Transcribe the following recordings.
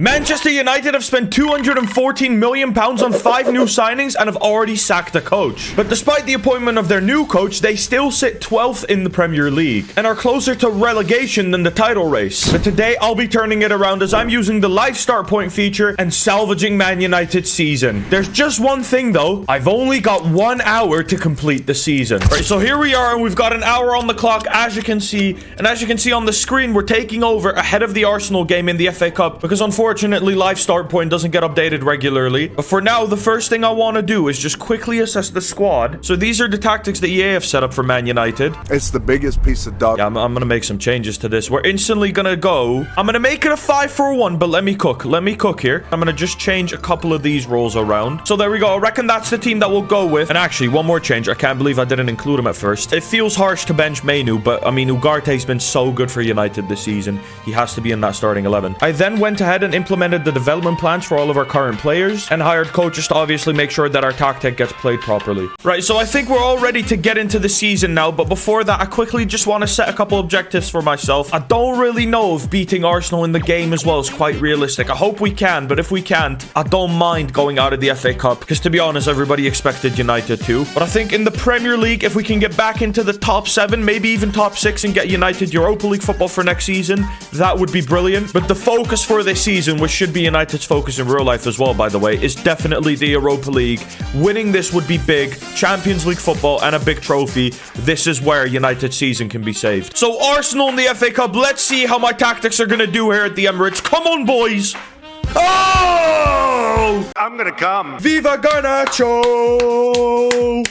Manchester United have spent £214 million on 5 new signings and have already sacked a coach. But despite the appointment of their new coach, they still sit 12th in the Premier League and are closer to relegation than the title race. But today, I'll be turning it around as I'm using the live start point feature and salvaging Man United's season. There's just one thing though. I've only got 1 hour to complete the season. Right, so here we are and we've got an hour on the clock, as you can see. And as you can see on the screen, we're taking over ahead of the Arsenal game in the FA Cup because unfortunately, live start point doesn't get updated regularly. But for now, the first thing I want to do is just quickly assess the squad. So these are the tactics that EA have set up for Man United. It's the biggest piece of dog. Yeah, I'm going to make some changes to this. We're instantly going to go. I'm going to make it a 5-4-1, but let me cook. Let me cook here. I'm going to just change a couple of these roles around. So there we go. I reckon that's the team that we'll go with. And actually, one more change. I can't believe I didn't include him at first. It feels harsh to bench Mainu, but I mean, Ugarte's been so good for United this season. He has to be in that starting 11. I then went ahead and implemented the development plans for all of our current players and hired coaches to obviously make sure that our tactic gets played properly. Right, so I think we're all ready to get into the season now, but before that, I quickly just want to set a couple objectives for myself. I don't really know if beating Arsenal in the game as well is quite realistic. I hope we can, but if we can't, I don't mind going out of the FA Cup because, to be honest, everybody expected United to. But I think in the Premier League, if we can get back into the top 7, maybe even top 6 and get United Europa League football for next season, that would be brilliant. But the focus for this season, which should be United's focus in real life as well, by the way, is definitely the Europa League. Winning this would be big. Champions League football and a big trophy. This is where United's season can be saved. So Arsenal in the FA Cup, let's see how my tactics are going to do here at the Emirates. Come on, boys. Oh! I'm gonna come. Viva Garnacho!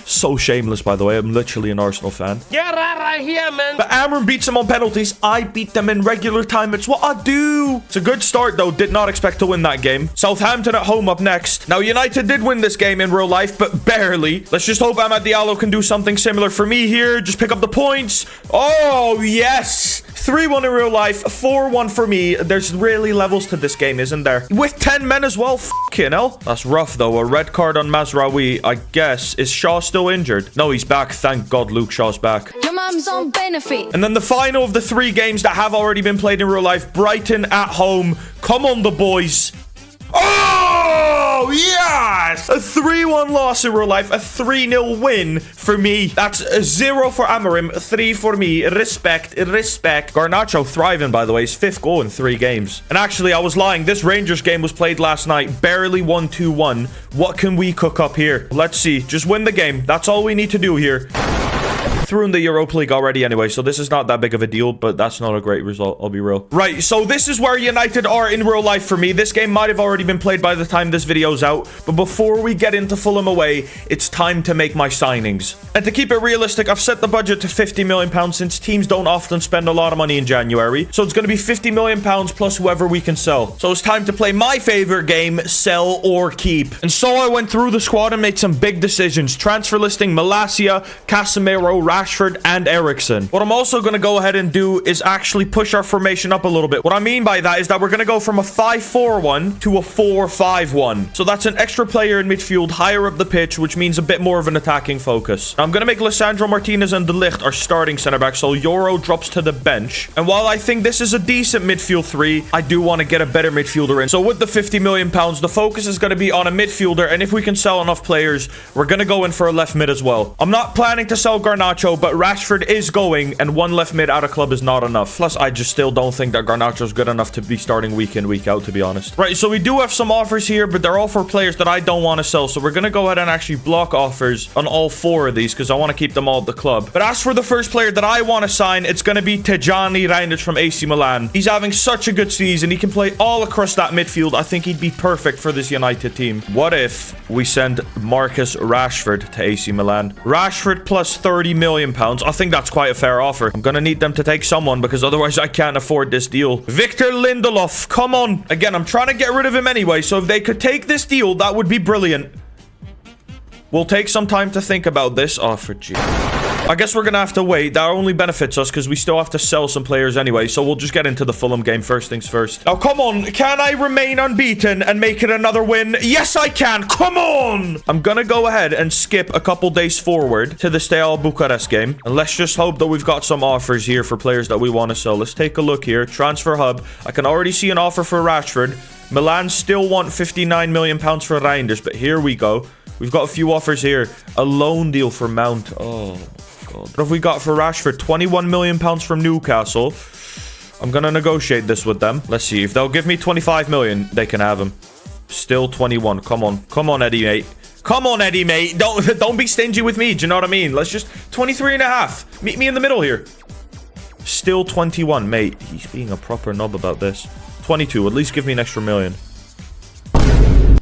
So shameless, by the way. I'm literally an Arsenal fan. Get out of here, man. But Amram beats them on penalties. I beat them in regular time. It's what I do. It's a good start, though. Did not expect to win that game. Southampton at home up next. Now, United did win this game in real life, but barely. Let's just hope Amad Diallo can do something similar for me here. Just pick up the points. Oh, yes. 3-1 in real life, 4-1 for me. There's really levels to this game, isn't there? With 10 men as well, fucking hell. That's rough, though. A red card on Mazraoui, I guess. Is Shaw still injured? No, he's back. Thank God Luke Shaw's back. Your mum's on benefit. And then the final of the 3 games that have already been played in real life. Brighton at home. Come on, the boys. Oh, yes! A 3-1 loss in real life. A 3-0 win for me. That's a 0 for Amorim. 3 for me. Respect. Respect. Garnacho thriving, by the way. His 5th goal in 3 games. And actually, I was lying. This Rangers game was played last night. Barely 1-2-1. What can we cook up here? Let's see. Just win the game. That's all we need to do here. Through in the Europa League already anyway, so this is not that big of a deal, but that's not a great result, I'll be real. Right, so this is where United are in real life for me. This game might have already been played by the time this video's out, but before we get into Fulham away, it's time to make my signings. And to keep it realistic, I've set the budget to £50 million since teams don't often spend a lot of money in January, so it's going to be £50 million plus whoever we can sell. So it's time to play my favorite game, sell or keep. And so I went through the squad and made some big decisions. Transfer listing Malacia, Casemiro, Rashford, and Eriksen. What I'm also going to go ahead and do is actually push our formation up a little bit. What I mean by that is that we're going to go from a 5-4-1 to a 4-5-1. So that's an extra player in midfield higher up the pitch, which means a bit more of an attacking focus. Now, I'm going to make Lissandro Martinez and De Ligt our starting centre-back, so Euro drops to the bench. And while I think this is a decent midfield 3, I do want to get a better midfielder in. So with the £50 million, the focus is going to be on a midfielder, and if we can sell enough players, we're going to go in for a left mid as well. I'm not planning to sell Garnacho, but Rashford is going, and 1 left mid out of club is not enough. Plus, I just still don't think that Garnacho's good enough to be starting week in, week out, to be honest. Right, so we do have some offers here, but they're all for players that I don't want to sell, so we're going to go ahead and actually block offers on all 4 of these, because I want to keep them all at the club. But as for the first player that I want to sign, it's going to be Tijani Reinders from AC Milan. He's having such a good season. He can play all across that midfield. I think he'd be perfect for this United team. What if we send Marcus Rashford to AC Milan? Rashford plus £30 million. I think that's quite a fair offer. I'm gonna need them to take someone because otherwise I can't afford this deal. Victor Lindelof, come on. Again, I'm trying to get rid of him anyway, so if they could take this deal, that would be brilliant. We'll take some time to think about this. Oh, for G. I guess we're going to have to wait. That only benefits us because we still have to sell some players anyway. So we'll just get into the Fulham game first things first. Now, come on. Can I remain unbeaten and make it another win? Yes, I can. Come on. I'm going to go ahead and skip a couple days forward to the Steaua Bucharest game. And let's just hope that we've got some offers here for players that we want to sell. Let's take a look here. Transfer Hub. I can already see an offer for Rashford. Milan still want £59 million for Reinders, but here we go. We've got a few offers here. A loan deal for Mount. Oh, God. What have we got for Rashford? £21 million from Newcastle. I'm going to negotiate this with them. Let's see. If they'll give me 25 million, they can have him. Still 21. Come on. Come on, Eddie, mate. Come on, Eddie, mate. Don't be stingy with me. Do you know what I mean? Let's just... 23 and a half. Meet me in the middle here. Still 21, mate. He's being a proper knob about this. 22. At least give me an extra million.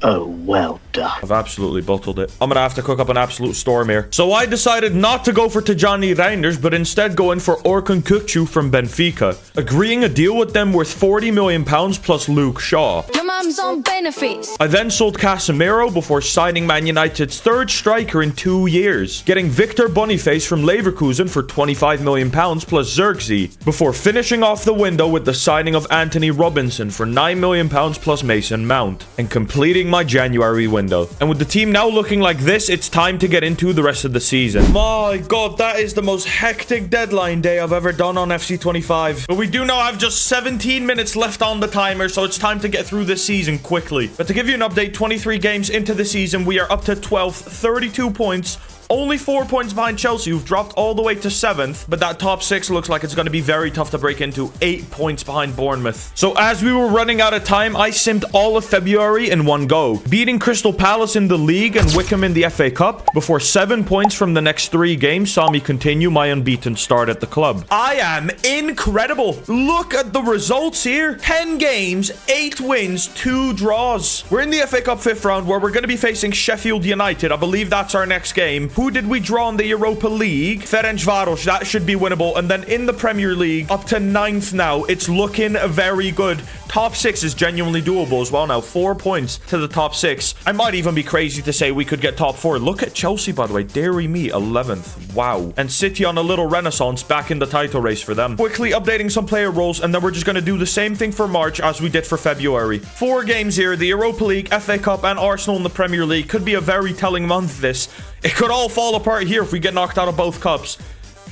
Oh, well done. I've absolutely bottled it. I'm gonna have to cook up an absolute storm here. So I decided not to go for Tijani Reinders, but instead go in for Orkun Kukcu from Benfica, agreeing a deal with them worth £40 million plus Luke Shaw. Your mum's on benefits. I then sold Casemiro before signing Man United's third striker in 2 years, getting Victor Boniface from Leverkusen for £25 million plus Xerxes, before finishing off the window with the signing of Anthony Robinson for £9 million plus Mason Mount, and completing my January window. And with the team now looking like this, it's time to get into the rest of the season. My God, that is the most hectic deadline day I've ever done on FC25. But we do now have just 17 minutes left on the timer, so it's time to get through this season quickly. But to give you an update, 23 games into the season, we are up to 12th, 32 points. Only 4 points behind Chelsea, who've dropped all the way to 7th. But that top 6 looks like it's going to be very tough to break into. 8 points behind Bournemouth. So as we were running out of time, I simmed all of February in one go, beating Crystal Palace in the league and Wickham in the FA Cup, before 7 points from the next 3 games saw me continue my unbeaten start at the club. I am incredible. Look at the results here. 10 games, 8 wins, 2 draws. We're in the FA Cup 5th round, where we're going to be facing Sheffield United. I believe that's our next game. Who did we draw in the Europa League? Ferencváros. That should be winnable. And then in the Premier League, up to 9th now. It's looking very good. Top 6 is genuinely doable as well now. 4 points to the top 6. I might even be crazy to say we could get top 4. Look at Chelsea, by the way. Dairy me, 11th. Wow. And City on a little renaissance back in the title race for them. Quickly updating some player roles, and then we're just going to do the same thing for March as we did for February. 4 games here. The Europa League, FA Cup, and Arsenal in the Premier League. Could be a very telling month, this. It could all fall apart here if we get knocked out of both cups.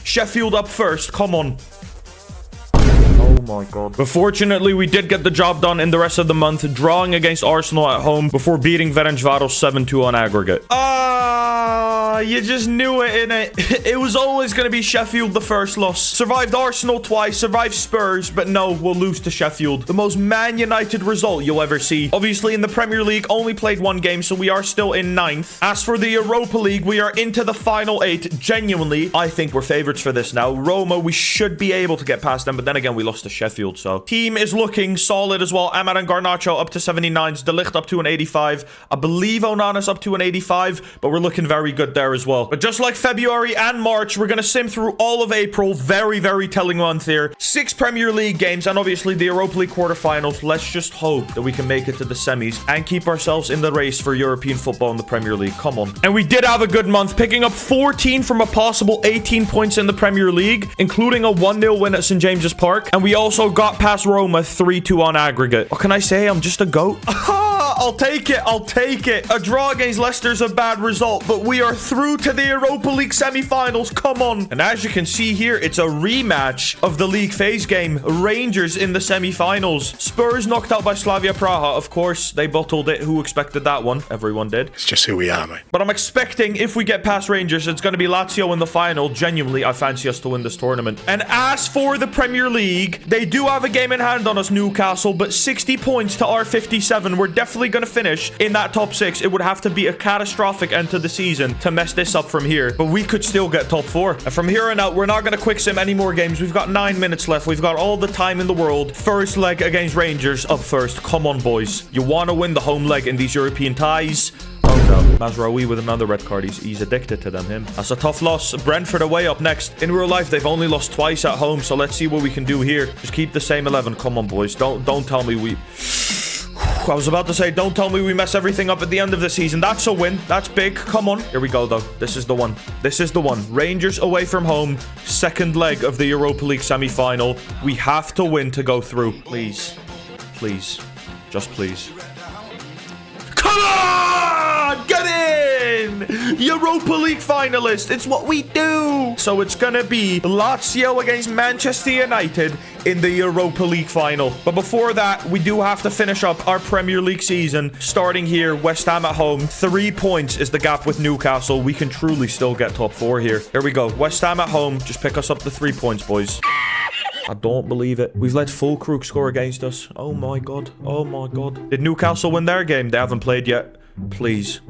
Sheffield up first. Come on. Oh my God. But fortunately, we did get the job done in the rest of the month, drawing against Arsenal at home before beating Ferencváros 7-2 on aggregate. You just knew it, innit? It was always going to be Sheffield the first loss. Survived Arsenal twice, survived Spurs, but no, we'll lose to Sheffield. The most Man United result you'll ever see. Obviously, in the Premier League, only played 1 game, so we are still in 9th. As for the Europa League, we are into the final 8. Genuinely, I think we're favorites for this now. Roma, we should be able to get past them, but then again, we lost to Sheffield, so. Team is looking solid as well. Amad and Garnacho up to 79s. De Ligt up to an 85. I believe Onana's up to an 85, but we're looking very good there as well. But just like February and March, we're going to sim through all of April. Very, very telling month here. 6 Premier League games and obviously the Europa League quarterfinals. Let's just hope that we can make it to the semis and keep ourselves in the race for European football in the Premier League. Come on. And we did have a good month, picking up 14 from a possible 18 points in the Premier League, including a 1-0 win at St. James's Park. And we also got past Roma 3-2 on aggregate. What can I say? I'm just a goat. I'll take it. I'll take it. A draw against Leicester's a bad result, but we are through to the Europa League semi-finals. Come on. And as you can see here, it's a rematch of the league phase game. Rangers in the semi-finals. Spurs knocked out by Slavia Praha. Of course, they bottled it. Who expected that one? Everyone did. It's just who we are, mate. But I'm expecting if we get past Rangers, it's going to be Lazio in the final. Genuinely, I fancy us to win this tournament. And as for the Premier League, they do have a game in hand on us, Newcastle, but 60 points to our 57. We're definitely going to finish in that top 6. It would have to be a catastrophic end to the season to mess this up from here, but we could still get top 4. And from here on out, we're not going to quick sim any more games. We've got 9 minutes left. We've got all the time in the world. First leg against Rangers up first. Come on, boys. You want to win the home leg in these European ties. Oh no, Mazraoui with another red card. He's addicted to them, him. That's a tough loss. Brentford away up next. In real life, they've only lost twice at home, so let's see what we can do here. Just keep the same 11. Come on, boys. Don't tell me we... I was about to say, don't tell me we mess everything up at the end of the season. That's a win. That's big. Come on. Here we go, though. This is the one. This is the one. Rangers away from home. Second leg of the Europa League semi-final. We have to win to go through. Please. Please. Just please. Come on! Get in! Europa League finalist. It's what we do. So it's gonna be Lazio against Manchester United in the Europa League final. But before that, we do have to finish up our Premier League season. Starting here, West Ham at home. 3 points is the gap with Newcastle. We can truly still get top 4 here. Here we go. West Ham at home. Just pick us up the 3 points, boys. I don't believe it. We've let Fulkrug score against us. Oh my god. Oh my god. Did Newcastle win their game? They haven't played yet. Please.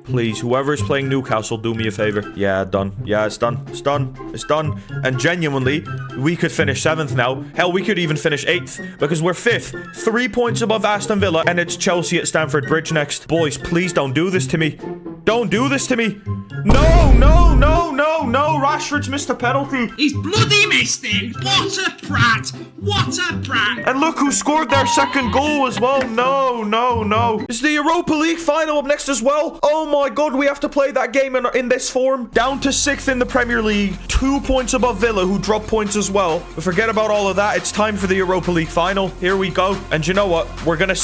Please, whoever is playing Newcastle, do me a favor. Yeah, done. Yeah, it's done. It's done. It's done. And genuinely, we could finish 7th now. Hell, we could even finish 8th because we're 5th. 3 points above Aston Villa, and it's Chelsea at Stamford Bridge next. Boys, please don't do this to me. Don't do this to me. No, no, no, no, no. Rashford's missed a penalty. He's bloody missed it. What a prat. What a prat. And look who scored their second goal as well. No, no, no. It's the Europa League final up next as well. Oh my god, we have to play that game in this form. Down to 6th in the Premier League. 2 points above Villa, who dropped points as well. But forget about all of that. It's time for the Europa League final. Here we go. And you know what? We're gonna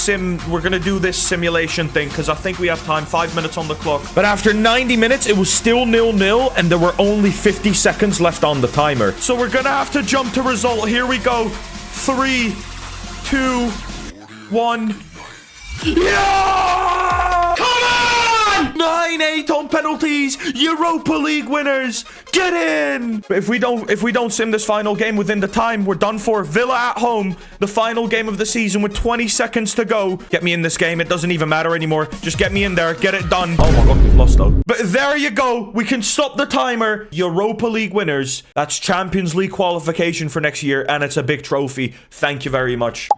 do this simulation thing because I think we have time. 5 minutes on the clock. But after 90 minutes, it was still 0-0 and there were only 50 seconds left on the timer. So we're gonna have to jump to result. Here we go. 3, 2, 1. Yeah! Come on! 9-8 on penalties. Europa League winners. Get in. If we don't sim this final game within the time, we're done for. Villa at home. The final game of the season with 20 seconds to go. Get me in this game. It doesn't even matter anymore. Just get me in there. Get it done. Oh my god, we've lost though. But there you go. We can stop the timer. Europa League winners. That's Champions League qualification for next year, and it's a big trophy. Thank you very much.